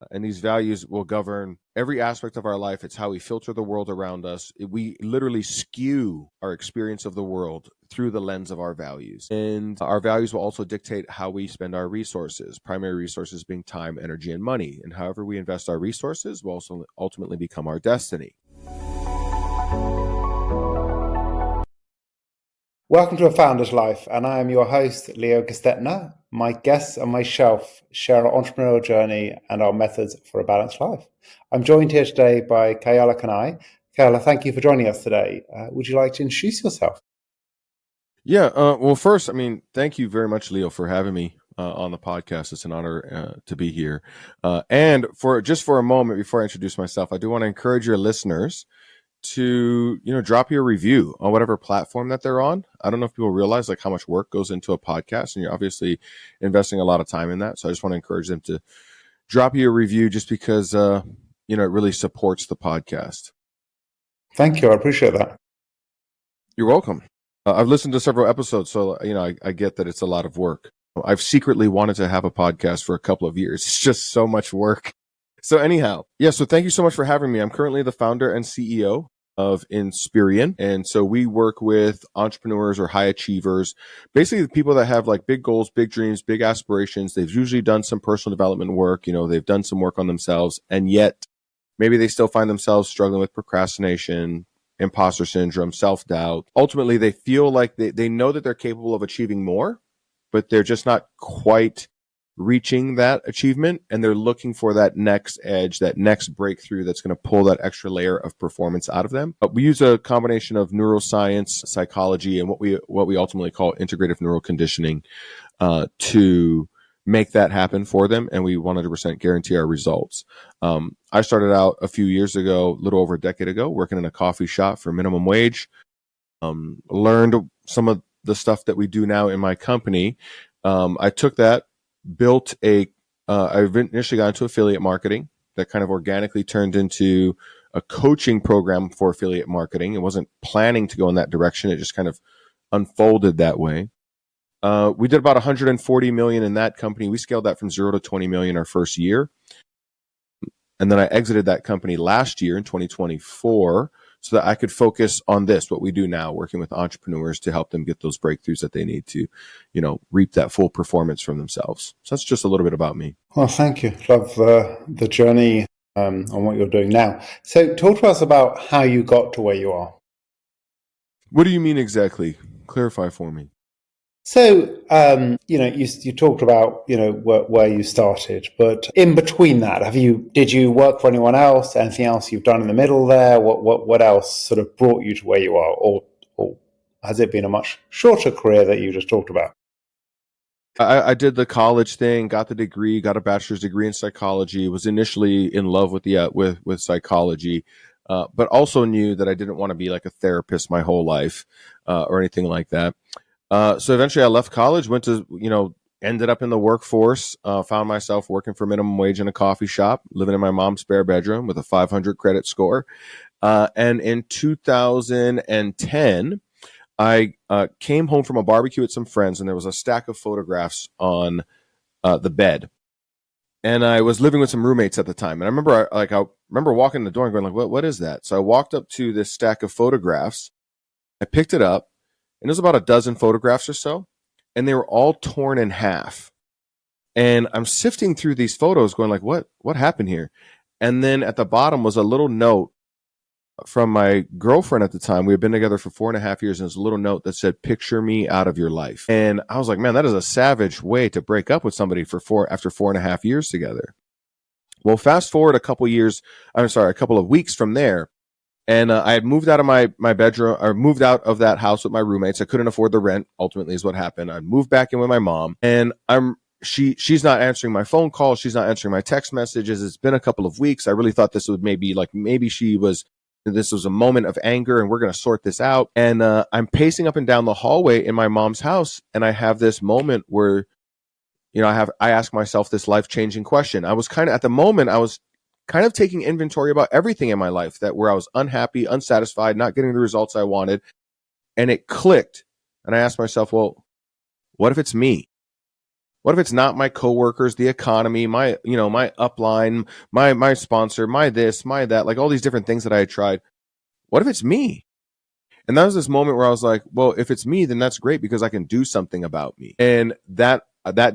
And these values will govern every aspect of our life. It's how we filter the world around us. We literally skew our experience of the world through the lens of our values. And our values will also dictate how we spend our resources, primary resources being time, energy, and money. And however we invest our resources will also ultimately become our destiny. Welcome to A Founder's Life, and I am your host, Leo Gestetner. My guests on my shelf share our entrepreneurial journey and our methods for a balanced life. I'm joined here today by Keala Kanae. Keala, thank you for joining us today. Would you like to introduce yourself? Yeah, well, first, thank you very much, Leo, for having me on the podcast. It's an honor to be here. And for a moment before I introduce myself, I do want to encourage your listeners to drop your review on whatever platform that they're on. I don't know if people realize how much work goes into a podcast, and you're obviously investing a lot of time in that. So I just want to encourage them to drop you a review, just because it really supports the podcast. Thank you. I appreciate that. You're welcome. I've listened to several episodes, so I get that it's a lot of work. I've secretly wanted to have a podcast for a couple of years. It's just so much work. So anyhow, so thank you so much for having me. I'm currently the founder and CEO of Inspirian. And so we work with entrepreneurs or high achievers, basically the people that have big goals, big dreams, big aspirations. They've usually done some personal development work. They've done some work on themselves, and yet maybe they still find themselves struggling with procrastination, imposter syndrome, self-doubt. Ultimately, they feel like they know that they're capable of achieving more, but they're just not quite reaching that achievement, and they're looking for that next edge, that next breakthrough that's going to pull that extra layer of performance out of them. But we use a combination of neuroscience, psychology, and what we ultimately call integrative neural conditioning to make that happen for them, and we 100% guarantee our results. I started out a few years ago, a little over a decade ago, working in a coffee shop for minimum wage. Learned some of the stuff that we do now in my company. I took that, built I initially got into affiliate marketing that kind of organically turned into a coaching program for affiliate marketing. It wasn't planning to go in that direction. It just kind of unfolded that way. We did about 140 million in that company. We scaled that from 0 to 20 million our first year. And then I exited that company last year in 2024 so that I could focus on what we do now, working with entrepreneurs to help them get those breakthroughs that they need to, reap that full performance from themselves. So that's just a little bit about me. Well, thank you. Love the journey on what you're doing now. So talk to us about how you got to where you are. What do you mean exactly? Clarify for me. So, you talked about, where you started, but in between that, did you work for anyone else? Anything else you've done in the middle there? What else sort of brought you to where you are? Or has it been a much shorter career that you just talked about? I did the college thing, got the degree, got a bachelor's degree in psychology, was initially in love with with psychology, but also knew that I didn't want to be like a therapist my whole life or anything like that. So eventually I left college, went to, ended up in the workforce, found myself working for minimum wage in a coffee shop, living in my mom's spare bedroom with a 500 credit score. And in 2010, I came home from a barbecue with some friends, and there was a stack of photographs on the bed. And I was living with some roommates at the time. And I remember walking in the door and going what is that? So I walked up to this stack of photographs. I picked it up. And it was about a dozen photographs or so, and they were all torn in half. And I'm sifting through these photos going what happened here? And then at the bottom was a little note from my girlfriend at the time. We had been together for 4.5 years, and it was a little note that said, "Picture me out of your life." And I was like, man, that is a savage way to break up with somebody after 4.5 years together. Well, fast forward a couple of weeks from there. And I had moved out of my bedroom, or moved out of that house with my roommates. I couldn't afford the rent, ultimately, is what happened. I moved back in with my mom, and she's not answering my phone calls. She's not answering my text messages. It's been a couple of weeks. I really thought this was maybe this was a moment of anger, and we're going to sort this out. And I'm pacing up and down the hallway in my mom's house, and I have this moment where, I ask myself this life-changing question. I was kind of taking inventory about everything in my life where I was unhappy, unsatisfied, not getting the results I wanted. And it clicked. And I asked myself, well, what if it's me? What if it's not my coworkers, the economy, my, my upline, my sponsor, my this, my that, like all these different things that I had tried. What if it's me? And that was this moment where I was like, well, if it's me, then that's great because I can do something about me. And that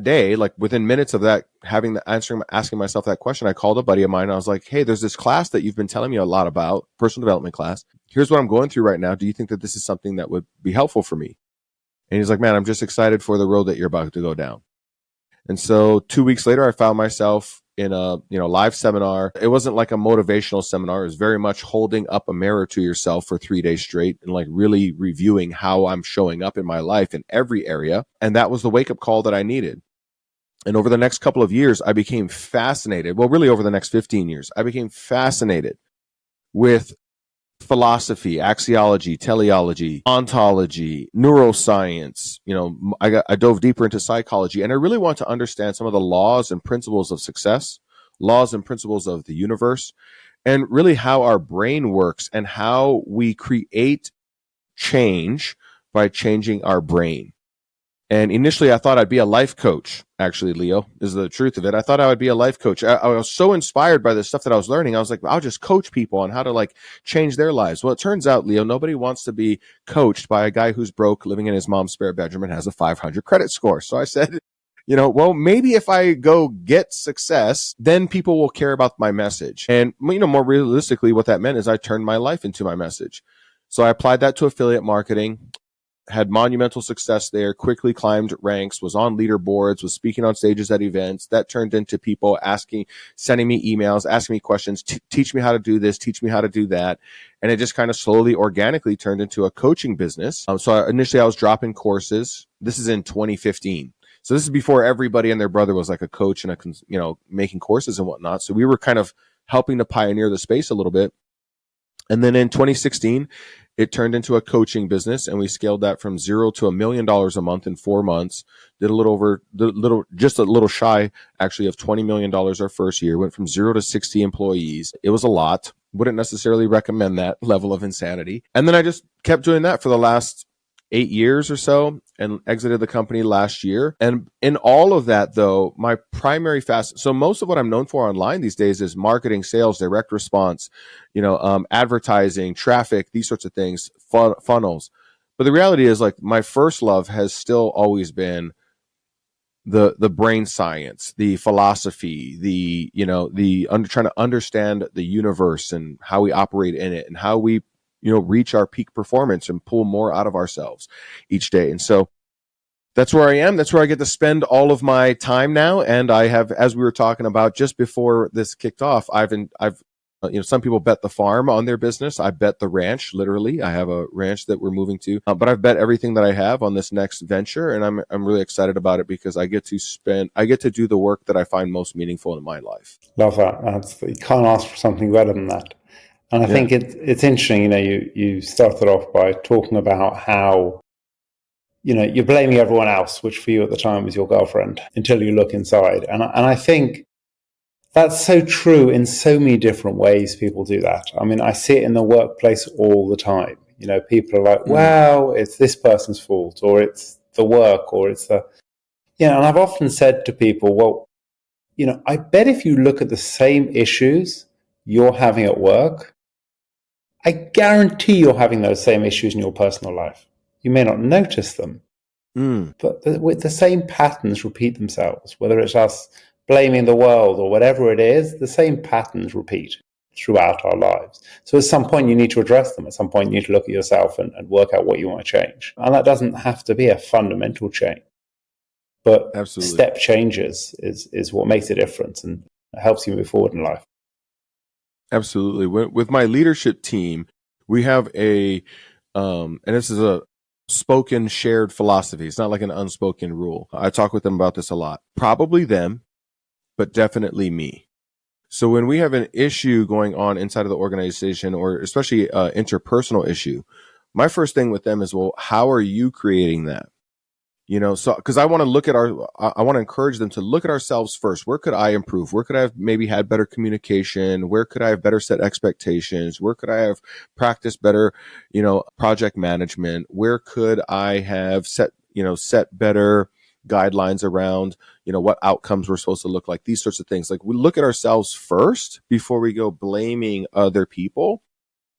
day, like within minutes of that, asking myself that question, I called a buddy of mine and I was like, hey, there's this class that you've been telling me a lot about, personal development class. Here's what I'm going through right now. Do you think that this is something that would be helpful for me? And he's like, man, I'm just excited for the road that you're about to go down. And so 2 weeks later, I found myself in a live seminar. It wasn't like a motivational seminar. It was very much holding up a mirror to yourself for 3 days straight and like really reviewing how I'm showing up in my life in every area. And that was the wake up call that I needed. And over the next couple of years, I became fascinated. Well, really over the next 15 years, I became fascinated with philosophy, axiology, teleology, ontology, neuroscience. I dove deeper into psychology, and I really want to understand some of the laws and principles of success, laws and principles of the universe, and really how our brain works and how we create change by changing our brain. And initially, I thought I'd be a life coach. Actually, Leo, is the truth of it. I thought I would be a life coach. I was so inspired by the stuff that I was learning. I was like, I'll just coach people on how to like change their lives. Well, it turns out, Leo, nobody wants to be coached by a guy who's broke, living in his mom's spare bedroom, and has a 500 credit score. So I said, well, maybe if I go get success, then people will care about my message. And, more realistically, what that meant is I turned my life into my message. So I applied that to affiliate marketing. Had monumental success there, quickly climbed ranks, was on leaderboards, was speaking on stages at events. That turned into people sending me emails, asking me questions, teach me how to do this, teach me how to do that. And it just kind of slowly, organically turned into a coaching business. Initially I was dropping courses. This is in 2015. So this is before everybody and their brother was like a coach and making courses and whatnot. So we were kind of helping to pioneer the space a little bit. And then in 2016, it turned into a coaching business, and we scaled that from $0 to $1 million a month in 4 months. Did just a little shy, actually, of $20 million our first year. Went from 0 to 60 employees. It was a lot. Wouldn't necessarily recommend that level of insanity. And then I just kept doing that for the last 8 years or so, and exited the company last year. And in all of that, though, my primary so most of what I'm known for online these days is marketing, sales, direct response, advertising, traffic, these sorts of things, funnels. But the reality is, like, my first love has still always been the brain science, the philosophy, trying to understand the universe and how we operate in it and how we reach our peak performance and pull more out of ourselves each day. And so that's where I am. That's where I get to spend all of my time now. And I have, as we were talking about just before this kicked off, I've some people bet the farm on their business. I bet the ranch, literally. I have a ranch that we're moving to, but I've bet everything that I have on this next venture. And I'm really excited about it because I get to do the work that I find most meaningful in my life. Love that. You can't ask for something better than that. And I think it's interesting, you started off by talking about how, you're blaming everyone else, which for you at the time was your girlfriend, until you look inside. And I think that's so true in so many different ways people do that. I mean, I see it in the workplace all the time. People are like, wow, it's this person's fault, or it's the work, or it's the, and I've often said to people, well, I bet if you look at the same issues you're having at work, I guarantee you're having those same issues in your personal life. You may not notice them, but the same patterns repeat themselves, whether it's us blaming the world or whatever it is, the same patterns repeat throughout our lives. So at some point you need to address them. At some point you need to look at yourself and work out what you want to change. And that doesn't have to be a fundamental change, but Absolutely. Step changes is what makes a difference and helps you move forward in life. Absolutely. With my leadership team, we have and this is a spoken shared philosophy. It's not like an unspoken rule. I talk with them about this a lot. Probably them, but definitely me. So when we have an issue going on inside of the organization, or especially interpersonal issue, my first thing with them is, well, how are you creating that? So because I want to encourage them to look at ourselves first. Where could I improve? Where could I have maybe had better communication? Where could I have better set expectations? Where could I have practiced better, project management? Where could I have set better guidelines around, what outcomes we're supposed to look like, these sorts of things. Like, we look at ourselves first before we go blaming other people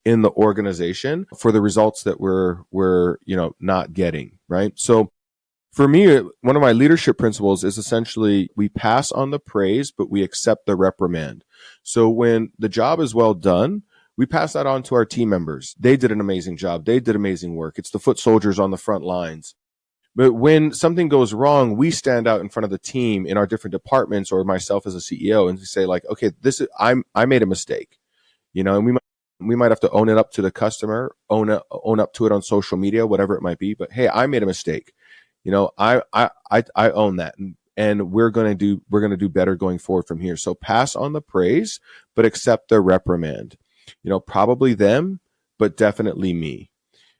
in the organization for the results that we're not getting, right? So for me, one of my leadership principles is essentially we pass on the praise, but we accept the reprimand. So when the job is well done, we pass that on to our team members. They did an amazing job. They did amazing work. It's the foot soldiers on the front lines. But when something goes wrong, we stand out in front of the team in our different departments, or myself as a CEO, and say like, okay, I made a mistake, and we might have to own it up to the customer, own up to it on social media, whatever it might be. But hey, I made a mistake. I own that, and we're going to do better going forward from here. So pass on the praise, but accept the reprimand. Probably them, but definitely me.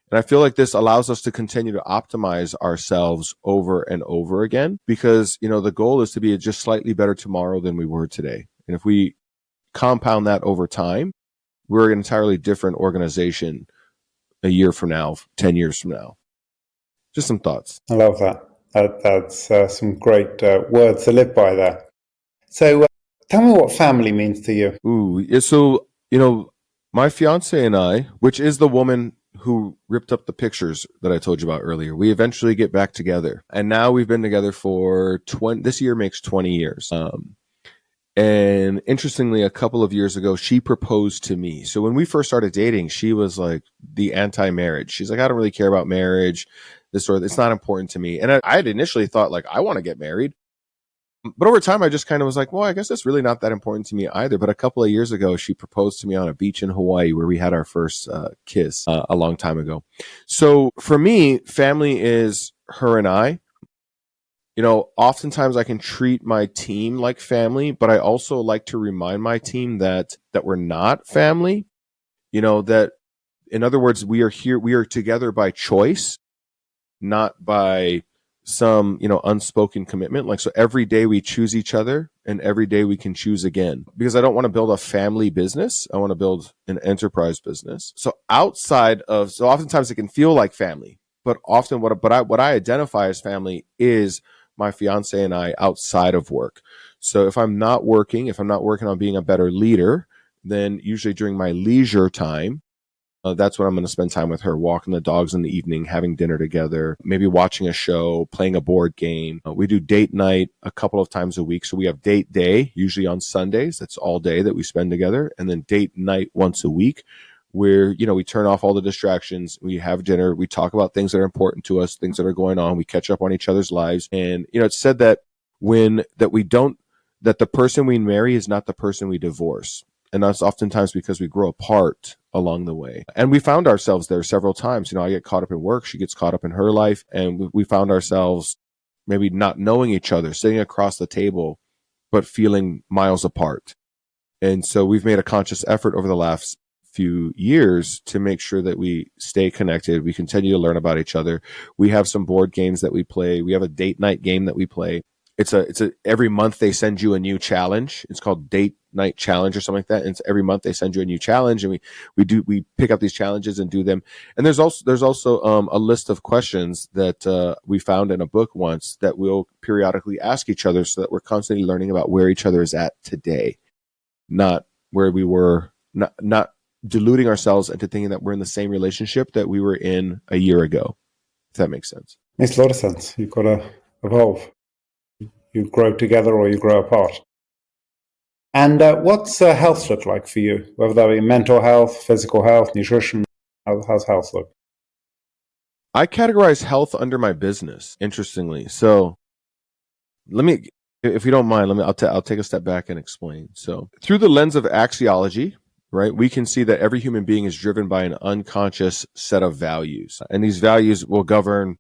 And I feel like this allows us to continue to optimize ourselves over and over again, because, the goal is to be just slightly better tomorrow than we were today. And if we compound that over time, we're an entirely different organization a year from now, 10 years from now. Just some thoughts. I love that. That's some great words to live by there. So tell me what family means to you. Ooh, so, my fiance and I, which is the woman who ripped up the pictures that I told you about earlier, we eventually get back together. And now we've been together for this year makes 20 years. And interestingly, a couple of years ago, she proposed to me. So when we first started dating, she was like the anti-marriage. She's like, I don't really care about marriage. It's not important to me. And I had initially thought like, I want to get married. But over time, I just kind of was like, well, I guess that's really not that important to me either. But a couple of years ago, she proposed to me on a beach in Hawaii where we had our first kiss a long time ago. So for me, family is her and I. Oftentimes I can treat my team like family, but I also like to remind my team that we're not family. That in other words, we are together by choice, not by some, unspoken commitment. Like, so every day we choose each other, and every day we can choose again, because I don't want to build a family business. I want to build an enterprise business. So oftentimes it can feel like family, but often what I identify as family is my fiance and I outside of work. So if I'm not working on being a better leader, then usually during my leisure time, that's when I'm going to spend time with her, walking the dogs in the evening, having dinner together, maybe watching a show, playing a board game. We do date night a couple of times a week. So we have date day, usually on Sundays. That's all day that we spend together. And then date night once a week, where, we turn off all the distractions. We have dinner. We talk about things that are important to us, things that are going on. We catch up on each other's lives. And, it's said that that the person we marry is not the person we divorce. And that's oftentimes because we grow apart along the way. And we found ourselves there several times. I get caught up in work. She gets caught up in her life. And we found ourselves maybe not knowing each other, sitting across the table, but feeling miles apart. And so we've made a conscious effort over the last few years to make sure that we stay connected. We continue to learn about each other. We have some board games that we play. We have a date night game that we play. It's every month they send you a new challenge. It's called Date Night Challenge or something like that. And every month they send you a new challenge, and we pick up these challenges and do them. And there's also a list of questions that we found in a book once that we'll periodically ask each other, so that we're constantly learning about where each other is at today, not where we were, not deluding ourselves into thinking that we're in the same relationship that we were in a year ago. If that makes sense. Makes a lot of sense. You've got to evolve. You grow together or you grow apart. And what's health look like for you? Whether that be mental health, physical health, nutrition, how's health look? I categorize health under my business, interestingly. So if you don't mind, I'll take a step back and explain. So through the lens of axiology, right, we can see that every human being is driven by an unconscious set of values. And these values will govern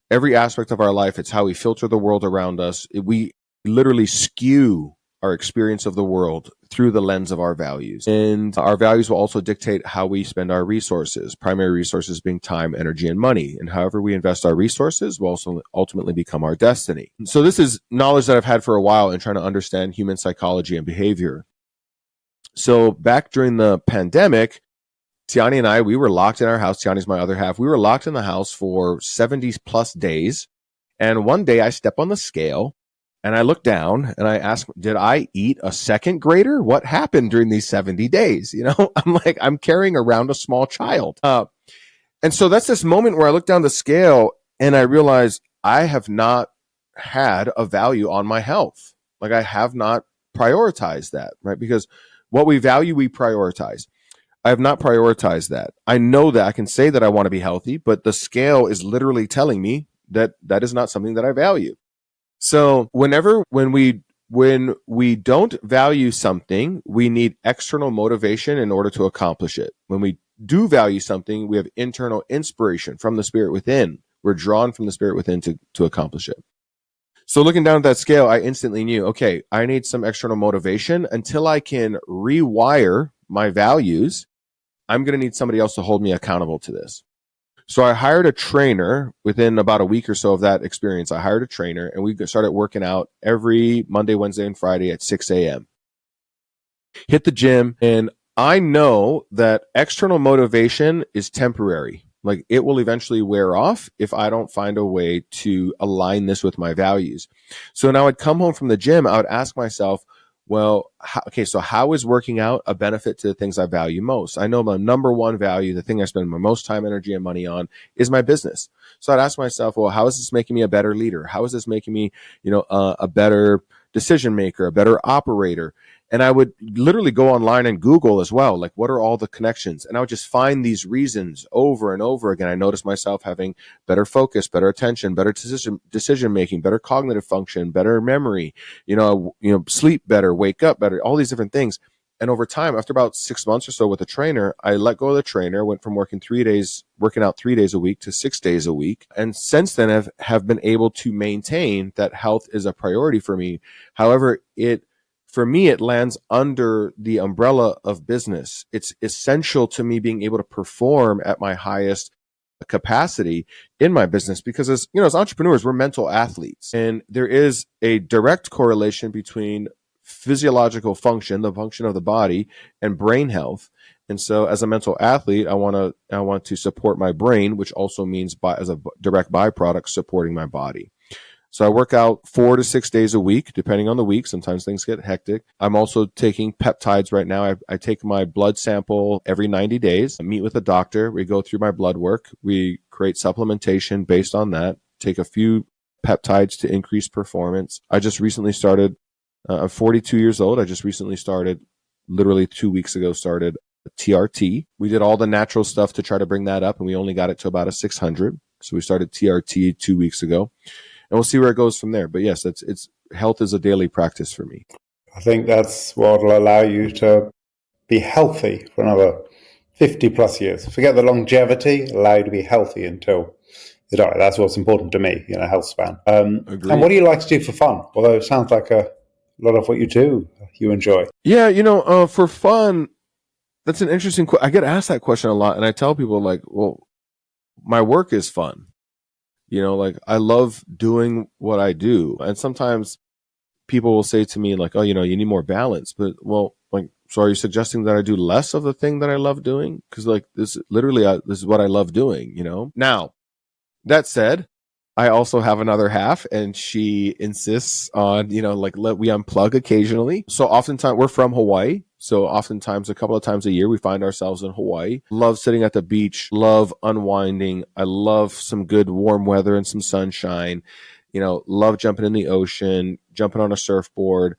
every aspect of our life. It's how we filter the world around us. We literally skew our experience of the world through the lens of our values. And our values will also dictate how we spend our resources, primary resources being time, energy, and money. And however we invest our resources will also ultimately become our destiny. So this is knowledge that I've had for a while in trying to understand human psychology and behavior. So back during the pandemic, Tiani and I, we were locked in our house. Tiani's my other half. We were locked in the house for 70 plus days. And one day I step on the scale and I look down and I ask, did I eat a second grader? What happened during these 70 days? I'm like, I'm carrying around a small child. And so that's this moment where I look down the scale and I realize I have not had a value on my health. Like I have not prioritized that, right? Because what we value, we prioritize. I have not prioritized that. I know that I can say that I want to be healthy, but the scale is literally telling me that that is not something that I value. So when we don't value something, we need external motivation in order to accomplish it. When we do value something, we have internal inspiration from the spirit within. We're drawn from the spirit within to accomplish it. So looking down at that scale, I instantly knew, okay, I need some external motivation until I can rewire my values. I'm going to need somebody else to hold me accountable to this. So I hired a trainer within about a week or so of that experience. I hired a trainer and we started working out every Monday, Wednesday, and Friday at 6 a.m. Hit the gym, and I know that external motivation is temporary. Like it will eventually wear off if I don't find a way to align this with my values. So now I'd come home from the gym, I would ask myself, well, so how is working out a benefit to the things I value most? I know my number one value, the thing I spend my most time, energy, and money on is my business. So I'd ask myself, well, how is this making me a better leader? How is this making me, a better decision maker, a better operator? And I would literally go online and Google as well, like what are all the connections? And I would just find these reasons over and over again. I noticed myself having better focus, better attention, better decision making, better cognitive function, better memory, sleep better, wake up better, all these different things. And over time, after about 6 months or so with a trainer, I let go of the trainer, went from working out 3 days a week to 6 days a week. And since then have been able to maintain that health is a priority for me. However, for me, it lands under the umbrella of business. It's essential to me being able to perform at my highest capacity in my business because as entrepreneurs, we're mental athletes, and there is a direct correlation between physiological function, the function of the body, and brain health. And so as a mental athlete, I want to support my brain, which also means as a direct byproduct, supporting my body. So I work out 4 to 6 days a week, depending on the week. Sometimes things get hectic. I'm also taking peptides right now. I take my blood sample every 90 days. I meet with a doctor. We go through my blood work. We create supplementation based on that. Take a few peptides to increase performance. I just recently started, I'm 42 years old. I just recently started, literally 2 weeks ago, started TRT. We did all the natural stuff to try to bring that up, and we only got it to about a 600. So we started TRT 2 weeks ago. And we'll see where it goes from there. But yes, it's health is a daily practice for me. I think that's what will allow you to be healthy for another 50 plus years. Forget the longevity, allow you to be healthy until you die. That's what's important to me, health span. And what do you like to do for fun? Although it sounds like a lot of what you do, you enjoy. Yeah, for fun, that's an interesting question. I get asked that question a lot, and I tell people like, well, my work is fun. I love doing what I do. And sometimes people will say to me like, oh, you need more balance. But so are you suggesting that I do less of the thing that I love doing? Because this is what I love doing, Now, that said, I also have another half, and she insists on, let we unplug occasionally. So oftentimes we're from Hawaii. So oftentimes a couple of times a year, we find ourselves in Hawaii. Love sitting at the beach, love unwinding. I love some good warm weather and some sunshine. Love jumping in the ocean, jumping on a surfboard,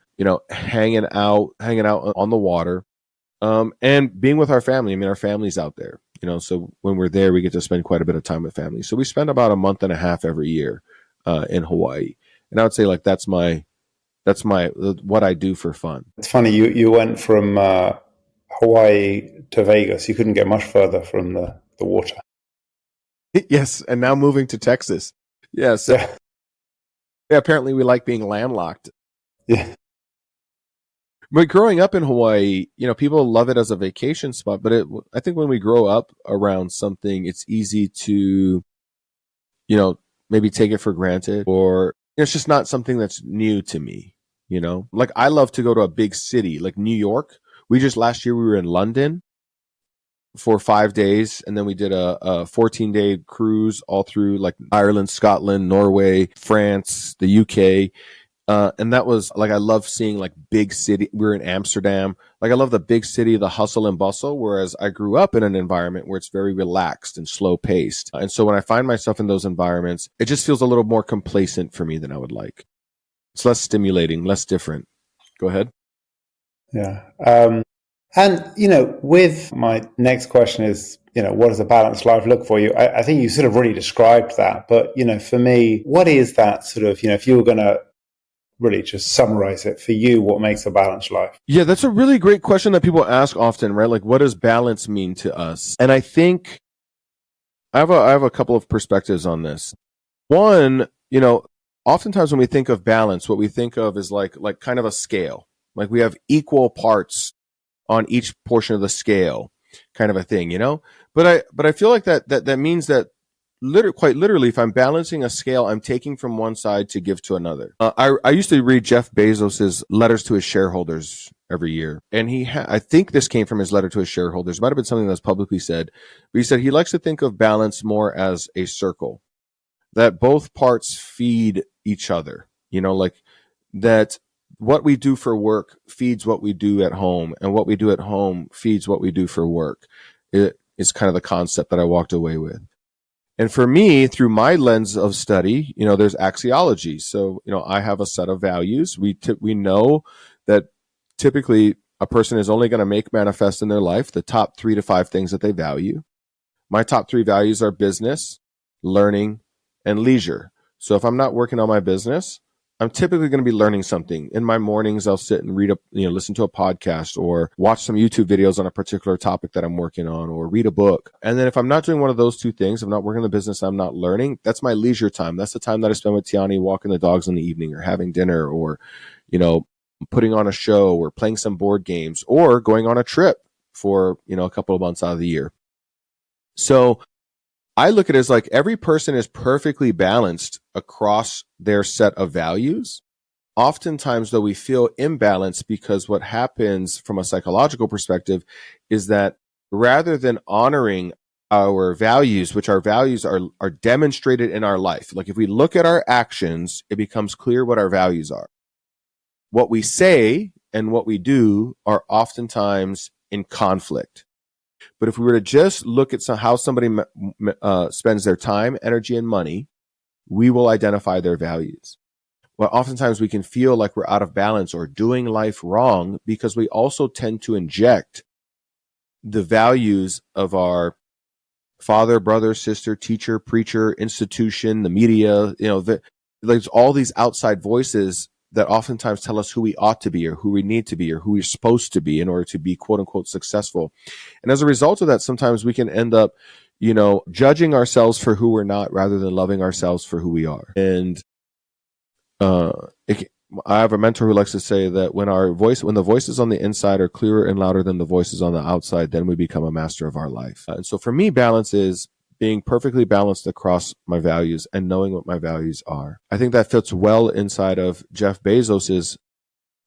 hanging out on the water. And being with our family. I mean, our family's out there, so when we're there, we get to spend quite a bit of time with family. So we spend about a month and a half every year, in Hawaii. And I would say that's what I do for fun. It's funny. You went from, Hawaii to Vegas. You couldn't get much further from the water. Yes. And now moving to Texas. Yes. Yeah. Apparently we like being landlocked. Yeah. But growing up in Hawaii, people love it as a vacation spot. But I think when we grow up around something, it's easy to, maybe take it for granted, or it's just not something that's new to me. Like I love to go to a big city like New York. Last year we were in London. for 5 days, and then we did a 14-day cruise all through like Ireland, Scotland, Norway, France, the UK. And that was like, I love seeing like big city. We were in Amsterdam. Like, I love the big city, the hustle and bustle. Whereas I grew up in an environment where it's very relaxed and slow paced. And so when I find myself in those environments, it just feels a little more complacent for me than I would like. It's less stimulating, less different. Go ahead. Yeah. And, with my next question is, what does a balanced life look for you? I think you sort of really described that. But, for me, what is that sort of, if you were going to really just summarize it for you, what makes a balanced life? Yeah, that's a really great question that people ask often, right? Like, what does balance mean to us? And I think I have a couple of perspectives on this. One, oftentimes when we think of balance, what we think of is like kind of a scale. Like, we have equal parts on each portion of the scale, kind of a thing, But I feel like that means that quite literally, if I'm balancing a scale, I'm taking from one side to give to another. I used to read Jeff Bezos's letters to his shareholders every year, and I think this came from his letter to his shareholders. It might have been something that's publicly said, but he said he likes to think of balance more as a circle, that both parts feed each other. Like that. What we do for work feeds what we do at home, and what we do at home feeds what we do for work. It is kind of the concept that I walked away with. And for me, through my lens of study, there's axiology. So, I have a set of values. We know that typically a person is only going to make manifest in their life the top 3 to 5 things that they value. My top 3 values are business, learning, and leisure. So if I'm not working on my business, I'm typically going to be learning something. In my mornings, I'll sit and listen to a podcast or watch some YouTube videos on a particular topic that I'm working on, or read a book. And then if I'm not doing one of those 2 things, I'm not working the business, I'm not learning, that's my leisure time. That's the time that I spend with Tiani, walking the dogs in the evening, or having dinner, or, putting on a show, or playing some board games, or going on a trip for, a couple of months out of the year. So I look at it as like every person is perfectly balanced across their set of values. Oftentimes, though, we feel imbalanced because what happens from a psychological perspective is that rather than honoring our values, which our values are demonstrated in our life, like if we look at our actions, it becomes clear what our values are. What we say and what we do are oftentimes in conflict. But if we were to just look at how somebody spends their time, energy, and money, we will identify their values. Well, oftentimes we can feel like we're out of balance or doing life wrong because we also tend to inject the values of our father, brother, sister, teacher, preacher, institution, the media. There's all these outside voices that oftentimes tell us who we ought to be, or who we need to be, or who we're supposed to be in order to be quote unquote successful. And as a result of that, sometimes we can end up, judging ourselves for who we're not rather than loving ourselves for who we are. And I have a mentor who likes to say that when the voices on the inside are clearer and louder than the voices on the outside, then we become a master of our life. And so for me, balance is being perfectly balanced across my values and knowing what my values are. I think that fits well inside of Jeff Bezos's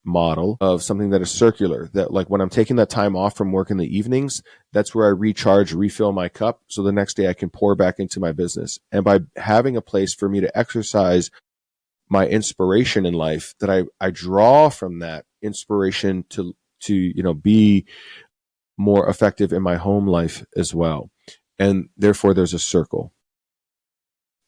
model of something that is circular, that like when I'm taking that time off from work in the evenings, that's where I recharge, refill my cup, so the next day I can pour back into my business. And by having a place for me to exercise my inspiration in life, that I draw from that inspiration to be more effective in my home life as well. And therefore there's a circle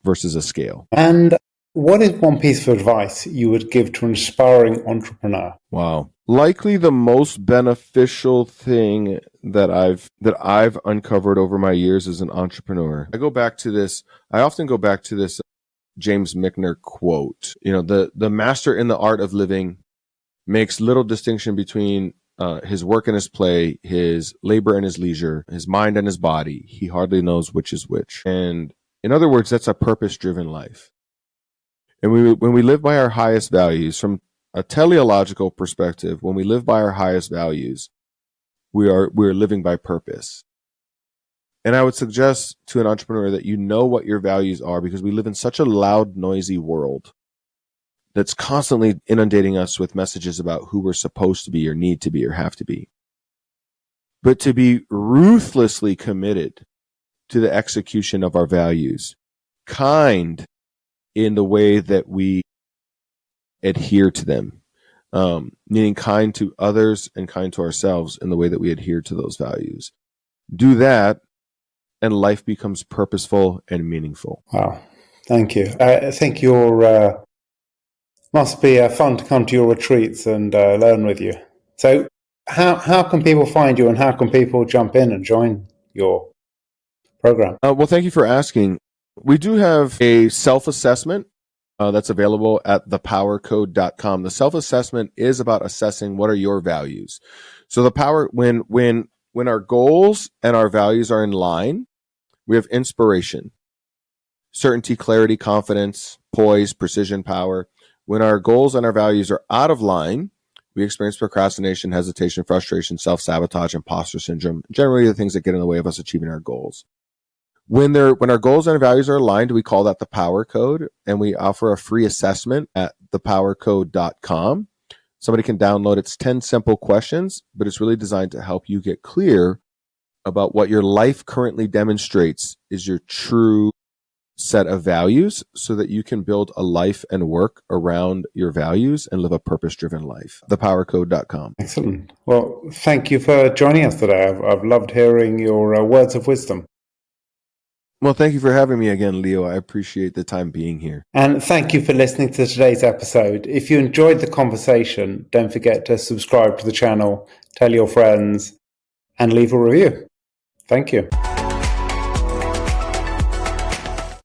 versus a scale. And what is one piece of advice you would give to an aspiring entrepreneur? Wow. Likely the most beneficial thing that I've uncovered over my years as an entrepreneur. I often go back to this James Michner quote. The master in the art of living makes little distinction between his work and his play, his labor and his leisure, his mind and his body. He hardly knows which is which. And in other words, that's a purpose-driven life. And when we live by our highest values, from a teleological perspective, when we live by our highest values, we're living by purpose. And I would suggest to an entrepreneur that you know what your values are, because we live in such a loud, noisy world that's constantly inundating us with messages about who we're supposed to be or need to be or have to be. but to be ruthlessly committed to the execution of our values, kind in the way that we adhere to them, meaning kind to others and kind to ourselves in the way that we adhere to those values. Do that, and life becomes purposeful and meaningful. Wow. Thank you. I think you're must be fun to come to your retreats and learn with you. So how can people find you, and how can people jump in and join your program? Well, thank you for asking. We do have a self-assessment that's available at thepowercode.com. The self-assessment is about assessing what are your values. So when our goals and our values are in line, we have inspiration, certainty, clarity, confidence, poise, precision, power. When our goals and our values are out of line, we experience procrastination, hesitation, frustration, self-sabotage, imposter syndrome, generally the things that get in the way of us achieving our goals. When our goals and our values are aligned, we call that the Power Code, and we offer a free assessment at thepowercode.com. Somebody can download. It's 10 simple questions, but it's really designed to help you get clear about what your life currently demonstrates is your true set of values, so that you can build a life and work around your values and live a purpose-driven life. Thepowercode.com. Excellent. Well, thank you for joining us today. I've loved hearing your words of wisdom. Well, thank you for having me again, Leo. I appreciate the time being here. And thank you for listening to today's episode. If you enjoyed the conversation, don't forget to subscribe to the channel, tell your friends, and leave a review. Thank you.